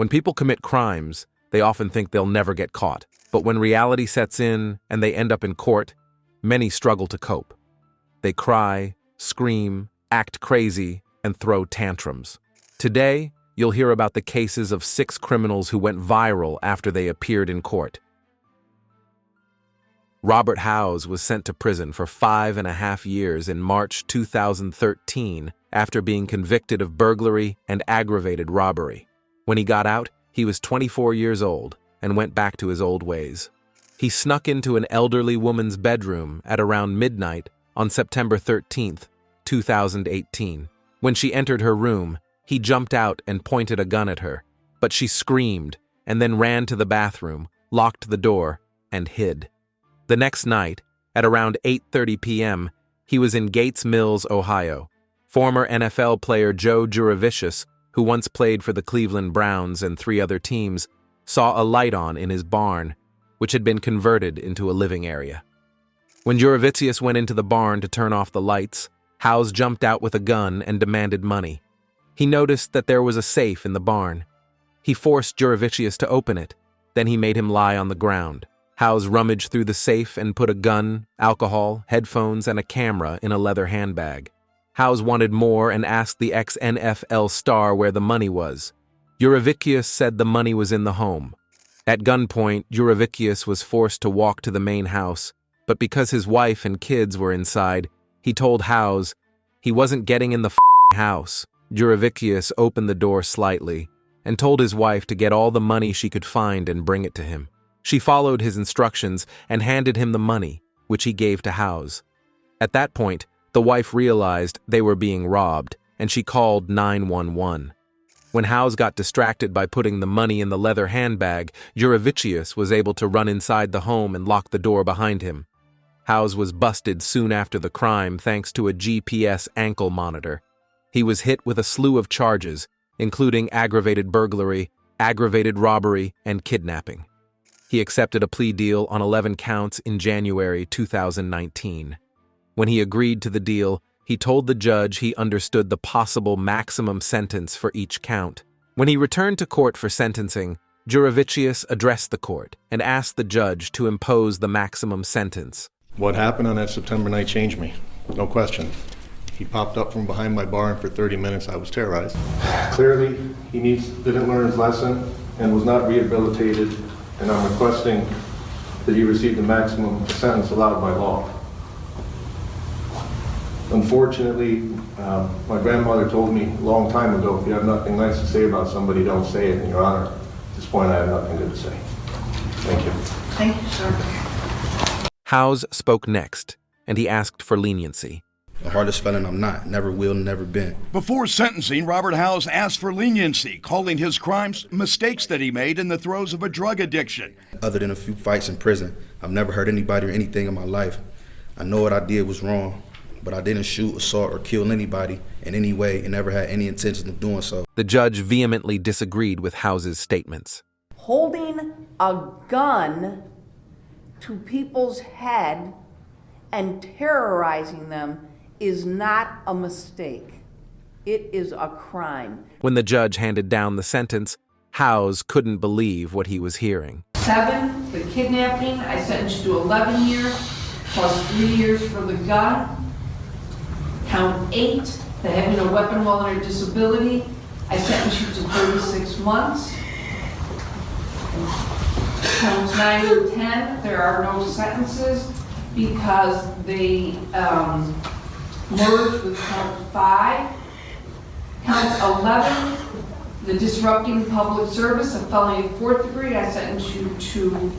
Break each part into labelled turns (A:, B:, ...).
A: When people commit crimes, they often think they'll never get caught. But when reality sets in and they end up in court, many struggle to cope. They cry, scream, act crazy, and throw tantrums. Today, you'll hear about the cases of 6 criminals who went viral after they appeared in court. Robert Howse was sent to prison for 5.5 years in March 2013 after being convicted of burglary and aggravated robbery. When he got out, he was 24 years old and went back to his old ways. He snuck into an elderly woman's bedroom at around midnight on September 13, 2018. When she entered her room, he jumped out and pointed a gun at her, but she screamed and then ran to the bathroom, locked the door, and hid. The next night, at around 8:30 p.m., he was in Gates Mills, Ohio. Former NFL player Joe Juravicius, who once played for the Cleveland Browns and 3 other teams, saw a light on in his barn, which had been converted into a living area. When Juravicius went into the barn to turn off the lights, Howse jumped out with a gun and demanded money. He noticed that there was a safe in the barn. He forced Juravicius to open it, then he made him lie on the ground. Howse rummaged through the safe and put a gun, alcohol, headphones, and a camera in a leather handbag. Howse wanted more and asked the ex-NFL star where the money was. Juravicius said the money was in the home. At gunpoint, Juravicius was forced to walk to the main house, but because his wife and kids were inside, he told Howse he wasn't getting in the house. Juravicius opened the door slightly and told his wife to get all the money she could find and bring it to him. She followed his instructions and handed him the money, which he gave to Howse. At that point, the wife realized they were being robbed, and she called 911. When Howse got distracted by putting the money in the leather handbag, Juravicius was able to run inside the home and lock the door behind him. Howse was busted soon after the crime thanks to a GPS ankle monitor. He was hit with a slew of charges, including aggravated burglary, aggravated robbery, and kidnapping. He accepted a plea deal on 11 counts in January 2019. When he agreed to the deal, he told the judge he understood the possible maximum sentence for each count. When he returned to court for sentencing, Juravicius addressed the court and asked the judge to impose the maximum sentence.
B: What happened on that September night changed me, no question. He popped up from behind my barn for 30 minutes. I was terrorized. Clearly, he didn't learn his lesson and was not rehabilitated, and I'm requesting that he receive the maximum sentence allowed by law. Unfortunately, my grandmother told me a long time ago, if you have nothing nice to say about somebody, don't say it. In Your Honor, at this point, I have nothing good to say. Thank you.
C: Thank you, sir.
A: Howse spoke next, and he asked for leniency.
D: The hardest felon I'm not, never will, never been.
E: Before sentencing, Robert Howse asked for leniency, calling his crimes mistakes that he made in the throes of a drug addiction.
D: Other than a few fights in prison, I've never hurt anybody or anything in my life. I know what I did was wrong, but I didn't shoot, assault, or kill anybody in any way and never had any intention of doing so.
A: The judge vehemently disagreed with Howse's statements.
C: Holding a gun to people's head and terrorizing them is not a mistake. It is a crime.
A: When the judge handed down the sentence, Howse couldn't believe what he was hearing.
F: 7, the kidnapping, I sentenced you to 11 years, plus 3 years for the gun. Count 8, the having a weapon while under disability, I sentenced you to 36 months. Counts 9 and 10, there are no sentences because they merged with count 5. Count 11, the disrupting public service, a felony of 4th degree, I sentenced you to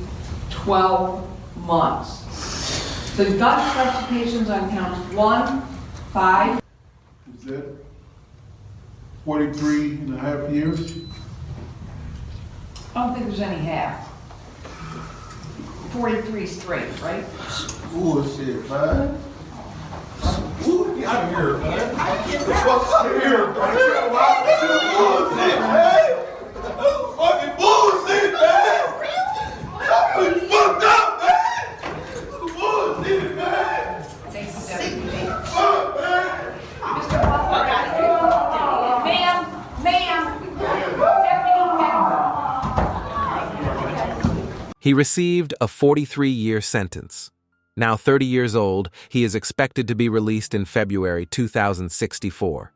F: 12 months. The gun specifications on counts 1, 5.
G: Is that 43 and a half years?
F: I don't think there's any half. 43 straight, right?
G: Bullshit, man. Ooh, get out of here, man. Get the fuck out of here, man. Bullshit, man. Fucking bullshit, man. You fucked up, man. Bullshit, man.
F: Thanks, Deputy.
G: Fuck, man.
F: Mr. Butler, ma'am, Deputy Member.
A: He received a 43-year sentence. Now 30 years old, he is expected to be released in February 2064.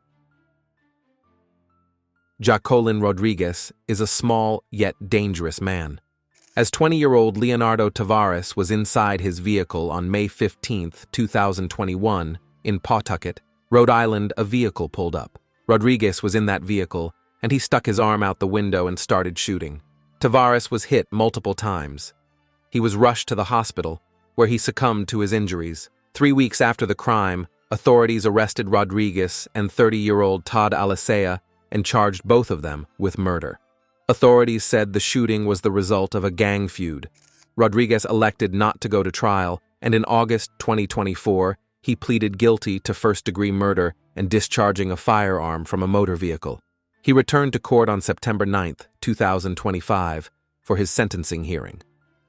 A: Jahcolin Rodrigues is a small yet dangerous man. As 20-year-old Leonardo Tavares was inside his vehicle on May 15, 2021, in Pawtucket, Rhode Island, a vehicle pulled up. Rodrigues was in that vehicle, and he stuck his arm out the window and started shooting. Tavares was hit multiple times. He was rushed to the hospital, where he succumbed to his injuries. 3 weeks after the crime, authorities arrested Rodrigues and 30-year-old Todd Alicea and charged both of them with murder. Authorities said the shooting was the result of a gang feud. Rodrigues elected not to go to trial, and in August 2024, he pleaded guilty to first-degree murder and discharging a firearm from a motor vehicle. He returned to court on September 9, 2025, for his sentencing hearing.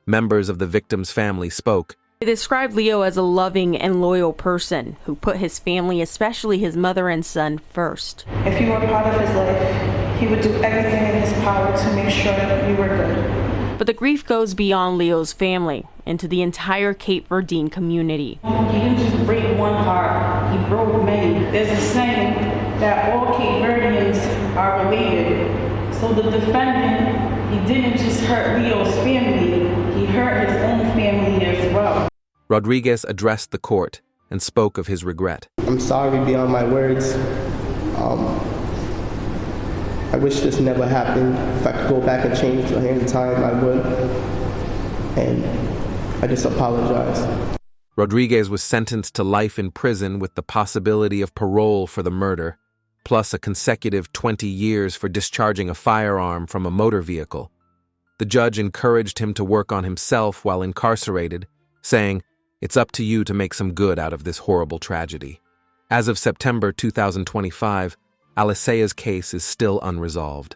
A: Members of the victim's family spoke.
H: They described Leo as a loving and loyal person who put his family, especially his mother and son, first.
I: If you were part of his life, he would do everything in his power to make sure you were good.
H: But the grief goes beyond Leo's family, into the entire Cape Verdean community.
I: He didn't just break one heart, he broke many. There's a saying that all Cape Verdeans are related. So the defendant, he didn't just hurt Leo's family, he hurt his own family as well.
A: Rodrigues addressed the court and spoke of his regret.
J: I'm sorry beyond my words. I wish this never happened. If I could go back and change the hand of time, I would. And I just apologize.
A: Rodrigues was sentenced to life in prison with the possibility of parole for the murder, plus a consecutive 20 years for discharging a firearm from a motor vehicle. The judge encouraged him to work on himself while incarcerated, saying, "It's up to you to make some good out of this horrible tragedy." As of September 2025, Alicea's case is still unresolved.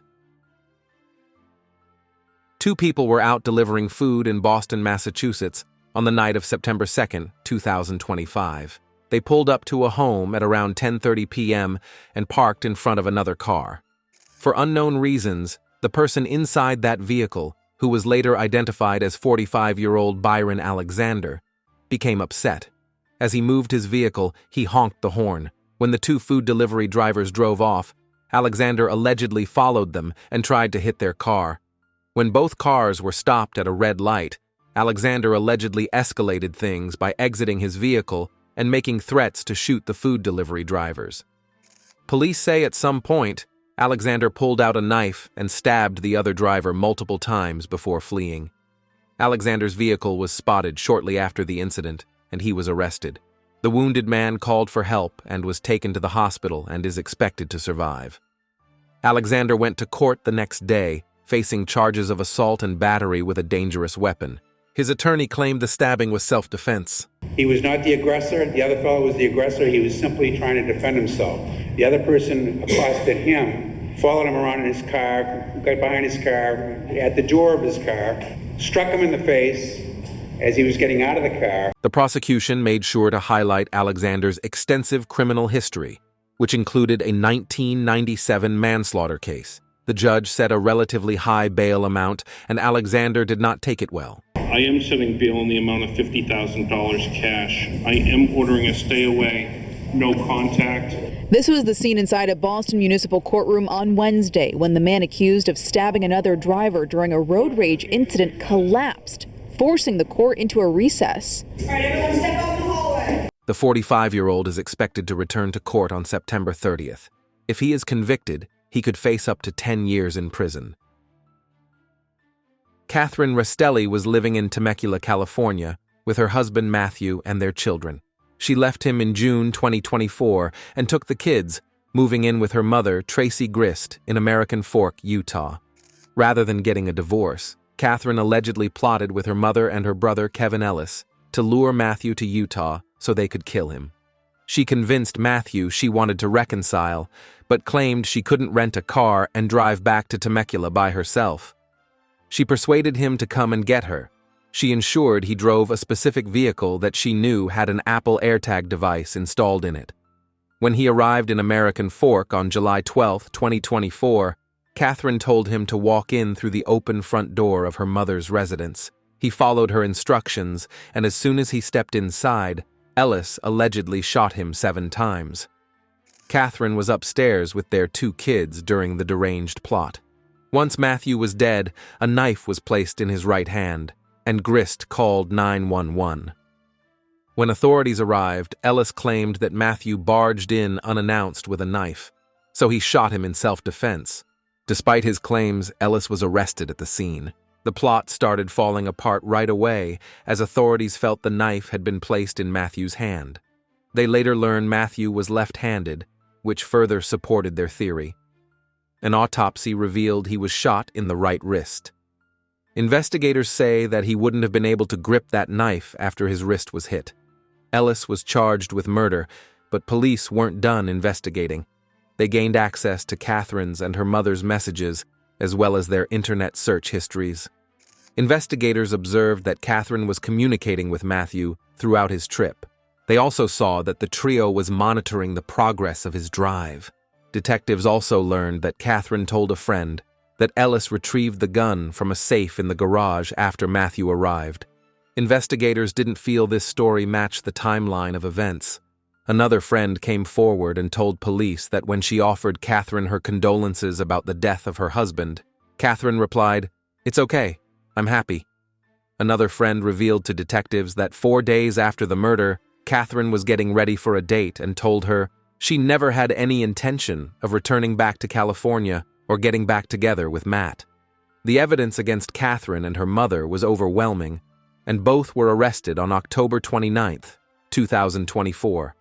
A: 2 people were out delivering food in Boston, Massachusetts on the night of September 2, 2025. They pulled up to a home at around 10:30 p.m. and parked in front of another car. For unknown reasons, the person inside that vehicle, who was later identified as 45-year-old Byron Alexander, became upset. As he moved his vehicle, he honked the horn. When the 2 food delivery drivers drove off, Alexander allegedly followed them and tried to hit their car. When both cars were stopped at a red light, Alexander allegedly escalated things by exiting his vehicle and making threats to shoot the food delivery drivers. Police say at some point, Alexander pulled out a knife and stabbed the other driver multiple times before fleeing. Alexander's vehicle was spotted shortly after the incident, and he was arrested. The wounded man called for help and was taken to the hospital and is expected to survive. Alexander went to court the next day, facing charges of assault and battery with a dangerous weapon. His attorney claimed the stabbing was self-defense.
K: He was not the aggressor. The other fellow was the aggressor. He was simply trying to defend himself. The other person accosted him, followed him around in his car, got behind his car, at the door of his car, struck him in the face as he was getting out of the car.
A: The prosecution made sure to highlight Alexander's extensive criminal history, which included a 1997 manslaughter case. The judge set a relatively high bail amount, and Alexander did not take it well.
L: I am setting bail in the amount of $50,000 cash. I am ordering a stay away, no contact.
M: This was the scene inside a Boston municipal courtroom on Wednesday when the man accused of stabbing another driver during a road rage incident collapsed, forcing the court into a recess.
I: All right, everyone step out the hallway.
A: The 45-year-old is expected to return to court on September 30th. If he is convicted, he could face up to 10 years in prison. Kathryn Restelli was living in Temecula, California, with her husband Matthew and their children. She left him in June 2024 and took the kids, moving in with her mother, Tracy Grist, in American Fork, Utah. Rather than getting a divorce, Kathryn allegedly plotted with her mother and her brother, Kevin Ellis, to lure Matthew to Utah so they could kill him. She convinced Matthew she wanted to reconcile, but claimed she couldn't rent a car and drive back to Temecula by herself. She persuaded him to come and get her. She ensured he drove a specific vehicle that she knew had an Apple AirTag device installed in it. When he arrived in American Fork on July 12, 2024, Kathryn told him to walk in through the open front door of her mother's residence. He followed her instructions, and as soon as he stepped inside, Ellis allegedly shot him 7 times. Kathryn was upstairs with their 2 kids during the deranged plot. Once Matthew was dead, a knife was placed in his right hand, and Grist called 911. When authorities arrived, Ellis claimed that Matthew barged in unannounced with a knife, so he shot him in self-defense. Despite his claims, Ellis was arrested at the scene. The plot started falling apart right away as authorities felt the knife had been placed in Matthew's hand. They later learned Matthew was left-handed, which further supported their theory. An autopsy revealed he was shot in the right wrist. Investigators say that he wouldn't have been able to grip that knife after his wrist was hit. Ellis was charged with murder, but police weren't done investigating. They gained access to Kathryn's and her mother's messages, as well as their internet search histories. Investigators observed that Kathryn was communicating with Matthew throughout his trip. They also saw that the trio was monitoring the progress of his drive. Detectives also learned that Kathryn told a friend that Ellis retrieved the gun from a safe in the garage after Matthew arrived. Investigators didn't feel this story matched the timeline of events. Another friend came forward and told police that when she offered Kathryn her condolences about the death of her husband, Kathryn replied, "It's okay, I'm happy." Another friend revealed to detectives that 4 days after the murder, Kathryn was getting ready for a date and told her she never had any intention of returning back to California or getting back together with Matt. The evidence against Kathryn and her mother was overwhelming, and both were arrested on October 29, 2024.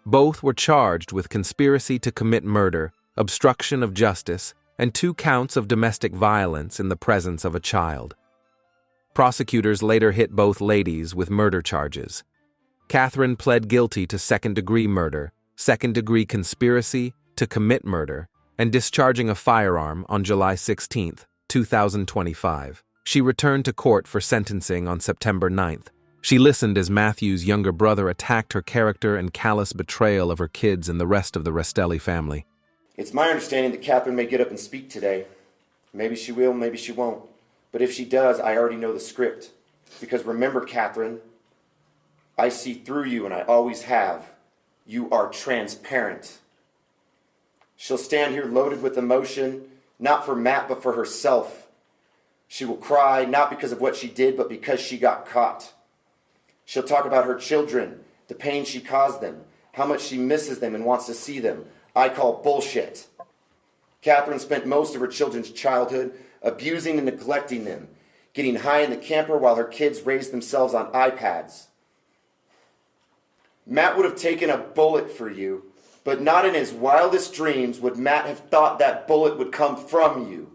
A: Both were charged with conspiracy to commit murder, obstruction of justice, and 2 counts of domestic violence in the presence of a child. Prosecutors later hit both ladies with murder charges. Kathryn pled guilty to second-degree murder, second-degree conspiracy to commit murder, and discharging a firearm on July 16, 2025. She returned to court for sentencing on September 9th. She listened as Matthew's younger brother attacked her character and callous betrayal of her kids and the rest of the Restelli family.
N: It's my understanding that Kathryn may get up and speak today. Maybe she will, maybe she won't. But if she does, I already know the script. Because remember, Kathryn, I see through you and I always have. You are transparent. She'll stand here loaded with emotion, not for Matt, but for herself. She will cry, not because of what she did, but because she got caught. She'll talk about her children, the pain she caused them, how much she misses them and wants to see them. I call bullshit. Kathryn spent most of her children's childhood abusing and neglecting them, getting high in the camper while her kids raised themselves on iPads. Matt would have taken a bullet for you, but not in his wildest dreams would Matt have thought that bullet would come from you.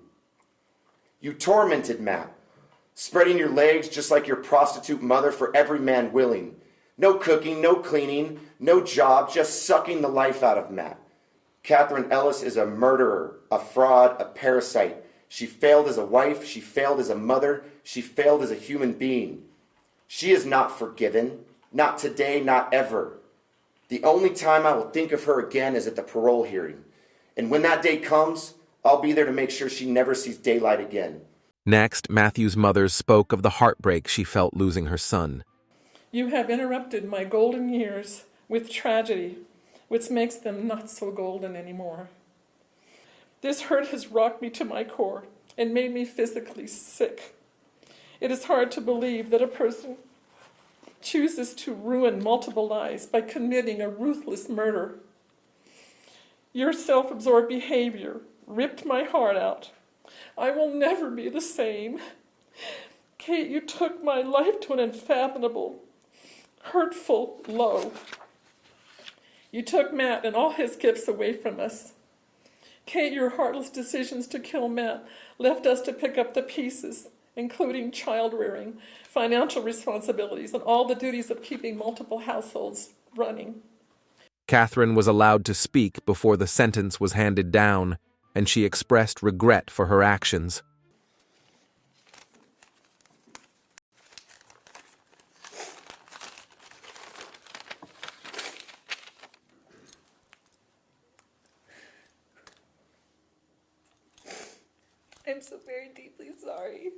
N: You tormented Matt, spreading your legs just like your prostitute mother for every man willing. No cooking, no cleaning, no job, just sucking the life out of Matt. Kathryn Ellis is a murderer, a fraud, a parasite. She failed as a wife, she failed as a mother, she failed as a human being. She is not forgiven, not today, not ever. The only time I will think of her again is at the parole hearing. And when that day comes, I'll be there to make sure she never sees daylight again.
A: Next, Matthew's mother spoke of the heartbreak she felt losing her son.
O: You have interrupted my golden years with tragedy, which makes them not so golden anymore. This hurt has rocked me to my core and made me physically sick. It is hard to believe that a person chooses to ruin multiple lives by committing a ruthless murder. Your self-absorbed behavior ripped my heart out. I will never be the same. Kate, you took my life to an unfathomable, hurtful low. You took Matt and all his gifts away from us. Kate, your heartless decisions to kill Matt left us to pick up the pieces, including child rearing, financial responsibilities, and all the duties of keeping multiple households running.
A: Kathryn was allowed to speak before the sentence was handed down, and she expressed regret for her actions.
P: I'm so very deeply sorry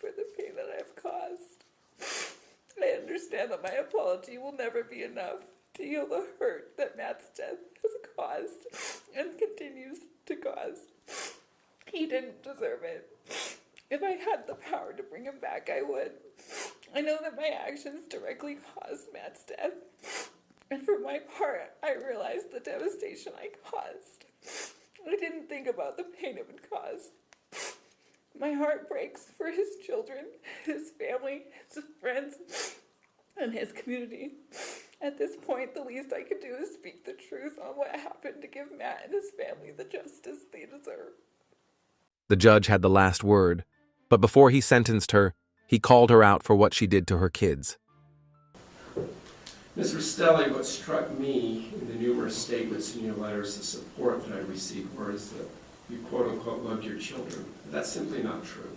O: for the pain that I've caused. I understand that my apology will never be enough to heal the hurt that Matt's death has caused and continues to cause. He didn't deserve it. If I had the power to bring him back, I would. I know that my actions directly caused Matt's death. And for my part, I realized the devastation I caused. I didn't think about the pain it would cause. My heart breaks for his children, his family, his friends, and his community. At this point, the least I could do is speak the truth on what happened to give Matt and his family the justice they deserve.
A: The judge had the last word, but before he sentenced her, he called her out for what she did to her kids.
P: Ms. Restelli, what struck me in the numerous statements in your letters of support that I received was that you quote-unquote loved your children. That's simply not true.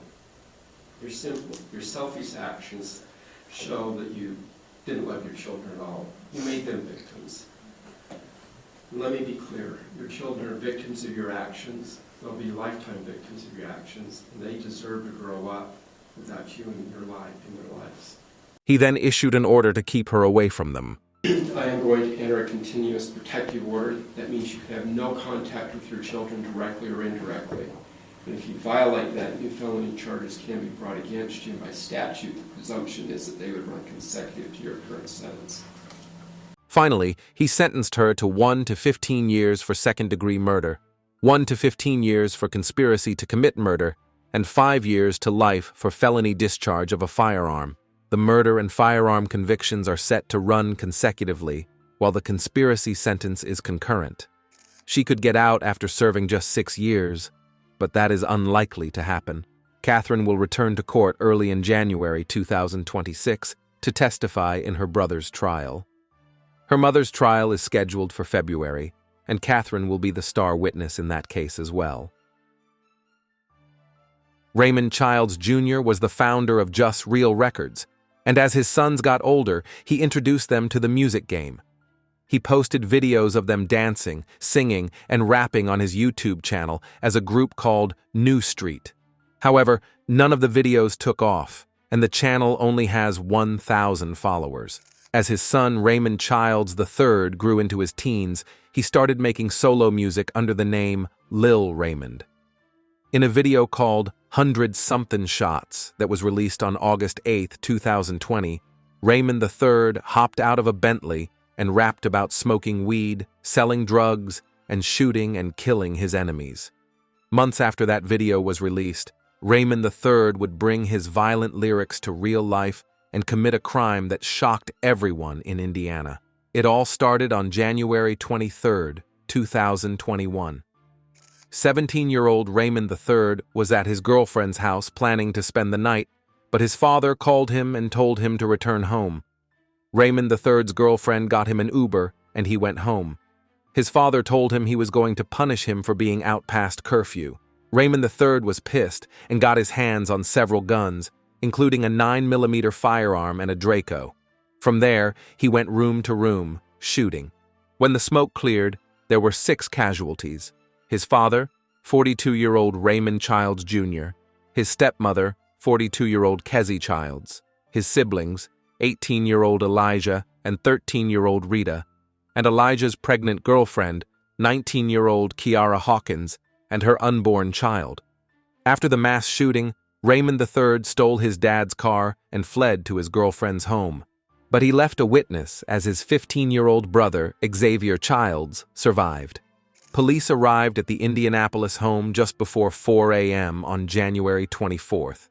P: Your selfish actions show that you didn't love your children at all. You made them victims. And let me be clear, your children are victims of your actions. They'll be lifetime victims of your actions, and they deserve to grow up without you in their lives.
A: He then issued an order to keep her away from them.
P: I am going to enter a continuous protective order. That means you can have no contact with your children directly or indirectly. And if you violate that, new felony charges can be brought against you. By statute, the presumption is that they would run consecutive to your current sentence.
A: Finally, he sentenced her to 1 to 15 years for second-degree murder, 1 to 15 years for conspiracy to commit murder, and 5 years to life for felony discharge of a firearm. The murder and firearm convictions are set to run consecutively, while the conspiracy sentence is concurrent. She could get out after serving just 6 years, but that is unlikely to happen. Kathryn will return to court early in January 2026 to testify in her brother's trial. Her mother's trial is scheduled for February, and Kathryn will be the star witness in that case as well. Raymond Childs Jr. was the founder of Just Real Records, and as his sons got older, he introduced them to the music game. He posted videos of them dancing, singing, and rapping on his YouTube channel as a group called New Street. However, none of the videos took off, and the channel only has 1,000 followers. As his son Raymond Childs III grew into his teens, he started making solo music under the name Lil Raymond. In a video called 100-something Shots that was released on August 8, 2020, Raymond III hopped out of a Bentley and rapped about smoking weed, selling drugs, and shooting and killing his enemies. Months after that video was released, Raymond III would bring his violent lyrics to real life and commit a crime that shocked everyone in Indiana. It all started on January 23, 2021. 17-year-old Raymond III was at his girlfriend's house planning to spend the night, but his father called him and told him to return home. Raymond III's girlfriend got him an Uber, and he went home. His father told him he was going to punish him for being out past curfew. Raymond III was pissed and got his hands on several guns, including a 9mm firearm and a Draco. From there, he went room to room, shooting. When the smoke cleared, there were 6 casualties. His father, 42-year-old Raymond Childs Jr., his stepmother, 42-year-old Kezzy Childs, his siblings, 18-year-old Elijah and 13-year-old Rita, and Elijah's pregnant girlfriend, 19-year-old Kiara Hawkins, and her unborn child. After the mass shooting, Raymond III stole his dad's car and fled to his girlfriend's home. But he left a witness as his 15-year-old brother, Xavier Childs, survived. Police arrived at the Indianapolis home just before 4 a.m. on January 24th.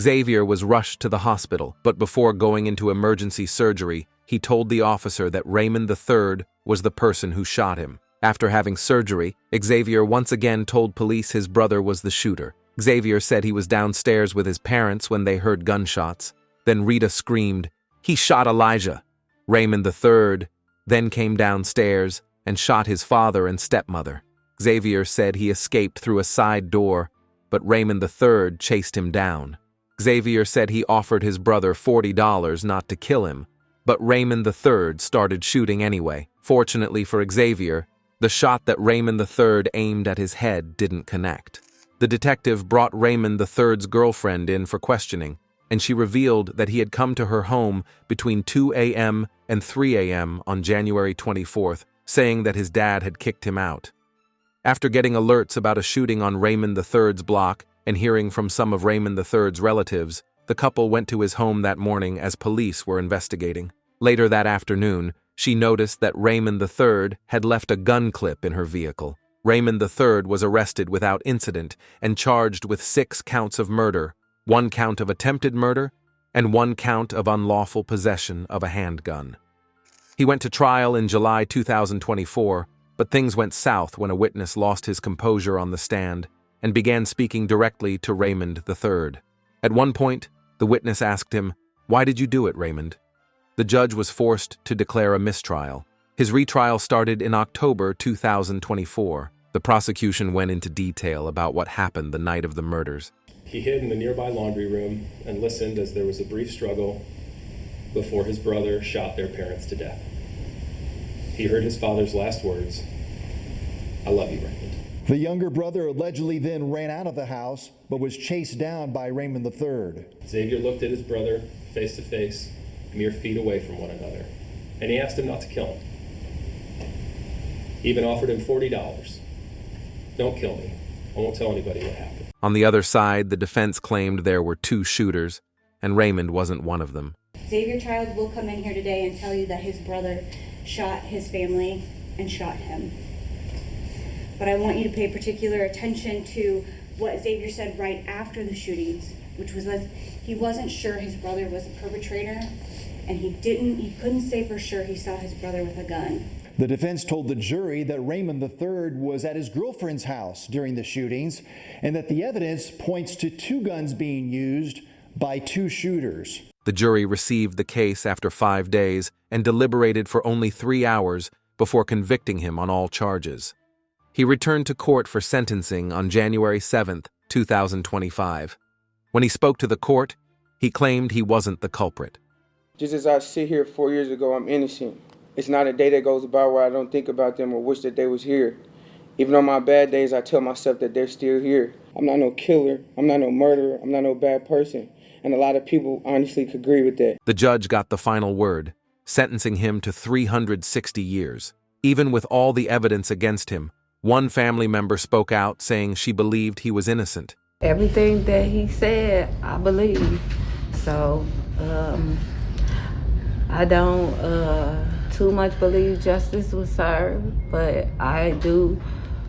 A: Xavier was rushed to the hospital, but before going into emergency surgery, he told the officer that Raymond III was the person who shot him. After having surgery, Xavier once again told police his brother was the shooter. Xavier said he was downstairs with his parents when they heard gunshots. Then Rita screamed, "He shot Elijah!" Raymond III then came downstairs and shot his father and stepmother. Xavier said he escaped through a side door, but Raymond III chased him down. Xavier said he offered his brother $40 not to kill him, but Raymond III started shooting anyway. Fortunately for Xavier, the shot that Raymond III aimed at his head didn't connect. The detective brought Raymond III's girlfriend in for questioning, and she revealed that he had come to her home between 2 a.m. and 3 a.m. on January 24th, saying that his dad had kicked him out. After getting alerts about a shooting on Raymond III's block and hearing from some of Raymond III's relatives, the couple went to his home that morning as police were investigating. Later that afternoon, she noticed that Raymond III had left a gun clip in her vehicle. Raymond III was arrested without incident and charged with 6 counts of murder, 1 count of attempted murder, and 1 count of unlawful possession of a handgun. He went to trial in July 2024, but things went south when a witness lost his composure on the stand and began speaking directly to Raymond III. At one point, the witness asked him, "Why did you do it, Raymond?" The judge was forced to declare a mistrial. His retrial started in October 2024. The prosecution went into detail about what happened the night of the murders.
Q: He hid in the nearby laundry room and listened as there was a brief struggle before his brother shot their parents to death. He heard his father's last words, "I love you, Raymond."
R: The younger brother allegedly then ran out of the house, but was chased down by Raymond III.
Q: Xavier looked at his brother face to face, mere feet away from one another, and he asked him not to kill him. He even offered him $40. "Don't kill me. I won't tell anybody what happened."
A: On the other side, the defense claimed there were 2 shooters, and Raymond wasn't one of them.
S: Xavier Childs will come in here today and tell you that his brother shot his family and shot him. But I want you to pay particular attention to what Xavier said right after the shootings, which was that he wasn't sure his brother was the perpetrator, and he couldn't say for sure he saw his brother with a gun.
R: The defense told the jury that Raymond III was at his girlfriend's house during the shootings and that the evidence points to 2 guns being used by 2 shooters.
A: The jury received the case after 5 days and deliberated for only 3 hours before convicting him on all charges. He returned to court for sentencing on January 7, 2025. When he spoke to the court, he claimed he wasn't the culprit.
T: Just as I sit here 4 years ago, I'm innocent. It's not a day that goes by where I don't think about them or wish that they was here. Even on my bad days, I tell myself that they're still here. I'm not no killer. I'm not no murderer. I'm not no bad person. And a lot of people honestly could agree with that.
A: The judge got the final word, sentencing him to 360 years. Even with all the evidence against him, one family member spoke out saying she believed he was innocent.
U: Everything that he said, I believe. So, I don't too much believe justice was served, but I do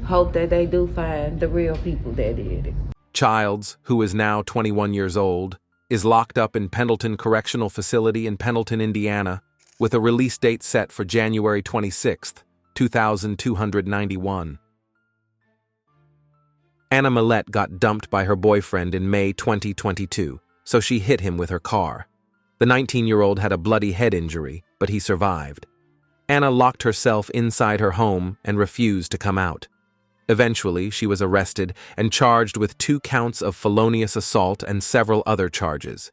U: hope that they do find the real people that did it.
A: Childs, who is now 21 years old, is locked up in Pendleton Correctional Facility in Pendleton, Indiana, with a release date set for January 26, 2291. Anna Milette got dumped by her boyfriend in May 2022, so she hit him with her car. The 19-year-old had a bloody head injury, but he survived. Anna locked herself inside her home and refused to come out. Eventually, she was arrested and charged with 2 counts of felonious assault and several other charges.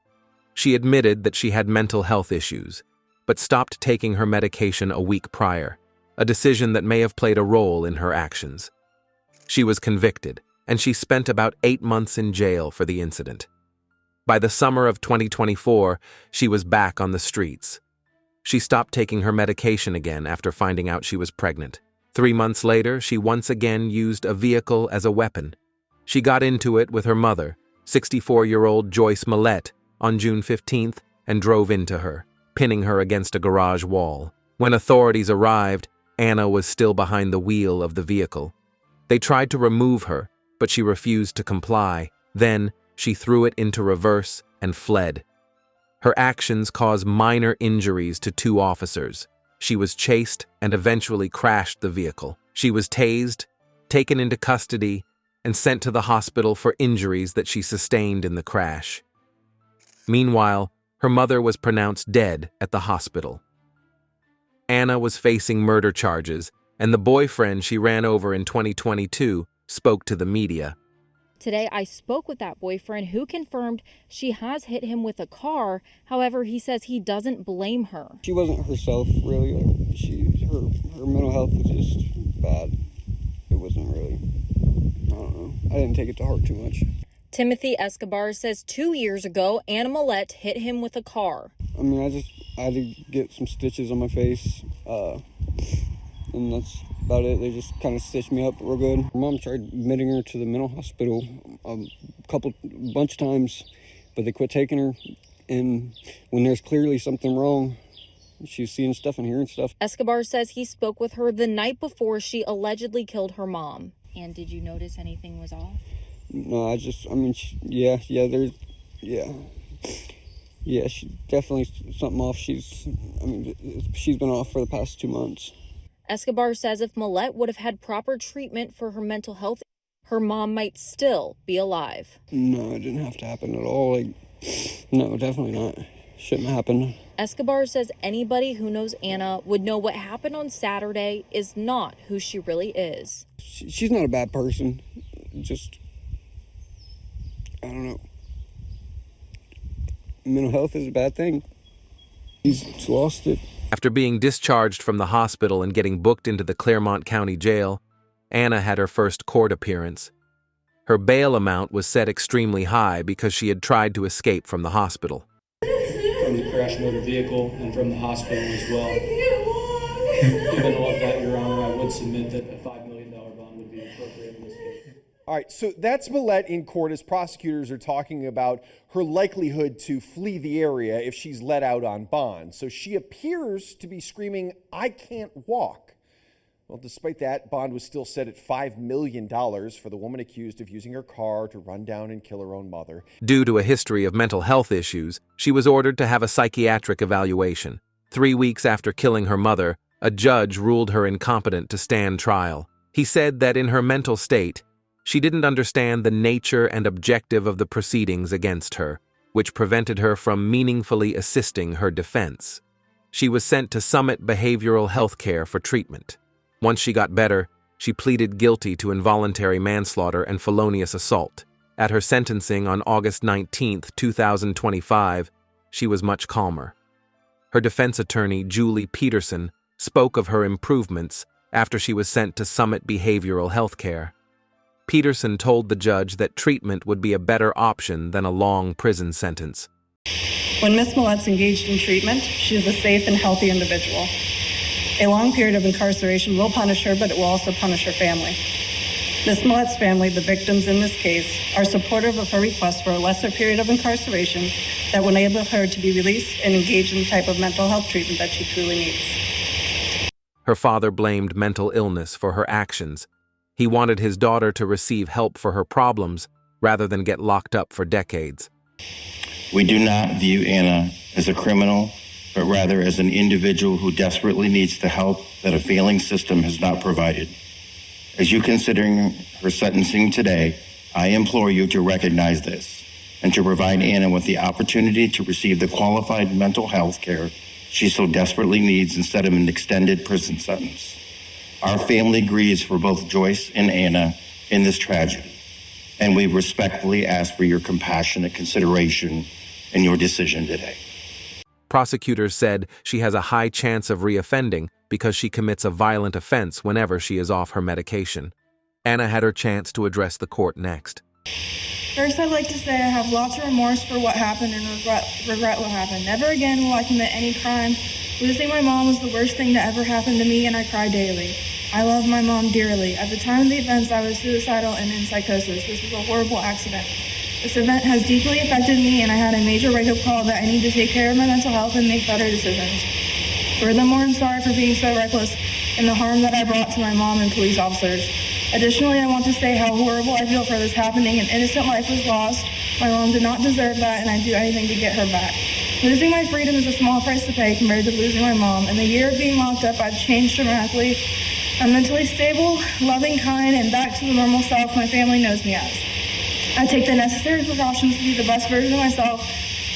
A: She admitted that she had mental health issues, but stopped taking her medication a week prior, a decision that may have played a role in her actions. She was convicted, and she spent about 8 months in jail for the incident. By the summer of 2024, she was back on the streets. She stopped taking her medication again after finding out she was pregnant. 3 months later, she once again used a vehicle as a weapon. She got into it with her mother, 64-year-old Joyce Milette, on June 15th and drove into her, pinning her against a garage wall. When authorities arrived, Anna was still behind the wheel of the vehicle. They tried to remove her, but she refused to comply. Then, she threw it into reverse and fled. Her actions caused minor injuries to 2 officers. She was chased and eventually crashed the vehicle. She was tased, taken into custody, and sent to the hospital for injuries that she sustained in the crash. Meanwhile, her mother was pronounced dead at the hospital. Anna was facing murder charges, and the boyfriend she ran over in 2022 spoke to the media.
V: Today, I spoke with that boyfriend who confirmed she has hit him with a car. However, he says he doesn't blame her.
W: She wasn't herself, really. Her mental health was just bad. It wasn't really
B: don't know. I didn't take it to heart too much.
V: Timothy Escobar says 2 years ago, Anna Milette hit him with a car.
B: I mean, I had to get some stitches on my face, and that's about it. They just kind of stitched me up real good. Mom tried admitting her to the mental hospital a bunch of times, but they quit taking her. And when there's clearly something wrong, she's seeing stuff and hearing stuff.
V: Escobar says he spoke with her the night before she allegedly killed her mom. And did you notice anything was off?
B: No, she's definitely something off. She's been off for the past 2 months.
V: Escobar says if Milette would have had proper treatment for her mental health, her mom might still be alive.
B: No, it didn't have to happen at all. No, definitely not. Shouldn't have happened.
V: Escobar says anybody who knows Anna would know what happened on Saturday is not who she really is.
B: She's not a bad person. Just, I don't know. Mental health is a bad thing. He's lost it.
A: After being discharged from the hospital and getting booked into the Claremont County Jail, Anna had her first court appearance. Her bail amount was set extremely high because she had tried to escape from the hospital.
Q: From the crashed motor vehicle and from the hospital as well. Given all of that, Your Honor, I would submit that a $5 million bond would be appropriate in this case.
E: All right, so that's Milette in court as prosecutors are talking about her likelihood to flee the area if she's let out on bond. So she appears to be screaming, "I can't walk." Well, despite that, bond was still set at $5 million for the woman accused of using her car to run down and kill her own mother.
A: Due to a history of mental health issues, she was ordered to have a psychiatric evaluation. 3 weeks after killing her mother, a judge ruled her incompetent to stand trial. He said that in her mental state, she didn't understand the nature and objective of the proceedings against her, which prevented her from meaningfully assisting her defense. She was sent to Summit Behavioral Health Care for treatment. Once she got better, she pleaded guilty to involuntary manslaughter and felonious assault. At her sentencing on August 19, 2025, she was much calmer. Her defense attorney, Julie Peterson, spoke of her improvements after she was sent to Summit Behavioral Health Care. Peterson told the judge that treatment would be a better option than a long prison sentence.
W: When Ms. Milette's engaged in treatment, she is a safe and healthy individual. A long period of incarceration will punish her, but it will also punish her family. Ms. Milette's family, the victims in this case, are supportive of her request for a lesser period of incarceration that will enable her to be released and engage in the type of mental health treatment that she truly needs.
A: Her father blamed mental illness for her actions. He wanted his daughter to receive help for her problems rather than get locked up for decades.
X: We do not view Anna as a criminal, but rather as an individual who desperately needs the help that a failing system has not provided. As you considering her sentencing today, I implore you to recognize this and to provide Anna with the opportunity to receive the qualified mental health care she so desperately needs instead of an extended prison sentence. Our family grieves for both Joyce and Anna in this tragedy, and we respectfully ask for your compassionate consideration in your decision today.
A: Prosecutors said she has a high chance of reoffending because she commits a violent offense whenever she is off her medication. Anna had her chance to address the court next.
W: First, I'd like to say I have lots of remorse for what happened and regret what happened. Never again will I commit any crime. Losing my mom was the worst thing that ever happened to me, and I cry daily. I love my mom dearly. At the time of the events, I was suicidal and in psychosis. This was a horrible accident. This event has deeply affected me, and I had a major wake-up call that I need to take care of my mental health and make better decisions. Furthermore, I'm sorry for being so reckless and the harm that I brought to my mom and police officers. Additionally, I want to say how horrible I feel for this happening. An innocent life was lost. My mom did not deserve that, and I'd do anything to get her back. Losing my freedom is a small price to pay compared to losing my mom. In the year of being locked up, I've changed dramatically. I'm mentally stable, loving, kind, and back to the normal self my family knows me as. I take the necessary precautions to be the best version of myself.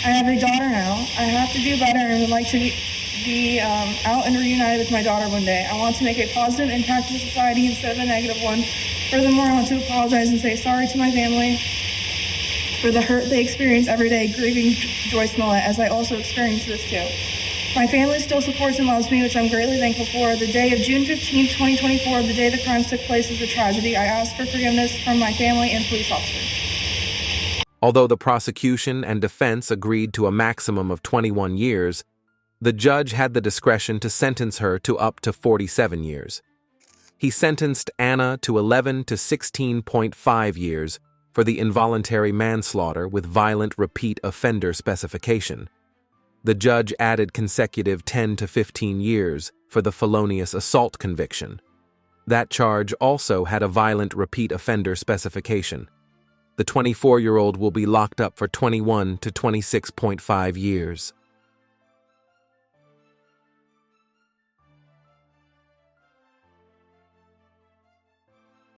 W: I have a daughter now. I have to do better and would like to be out and reunited with my daughter one day. I want to make a positive impact to society instead of a negative one. Furthermore, I want to apologize and say sorry to my family for the hurt they experience every day grieving Joyce Milette, as I also experience this too. My family still supports and loves me, which I'm greatly thankful for. The day of June 15, 2024, the day the crimes took place, is a tragedy. I ask for forgiveness from my family and police officers.
A: Although the prosecution and defense agreed to a maximum of 21 years, the judge had the discretion to sentence her to up to 47 years. He sentenced Anna to 11 to 16.5 years for the involuntary manslaughter with violent repeat offender specification. The judge added consecutive 10 to 15 years for the felonious assault conviction. That charge also had a violent repeat offender specification. The 24-year-old will be locked up for 21 to 26.5 years.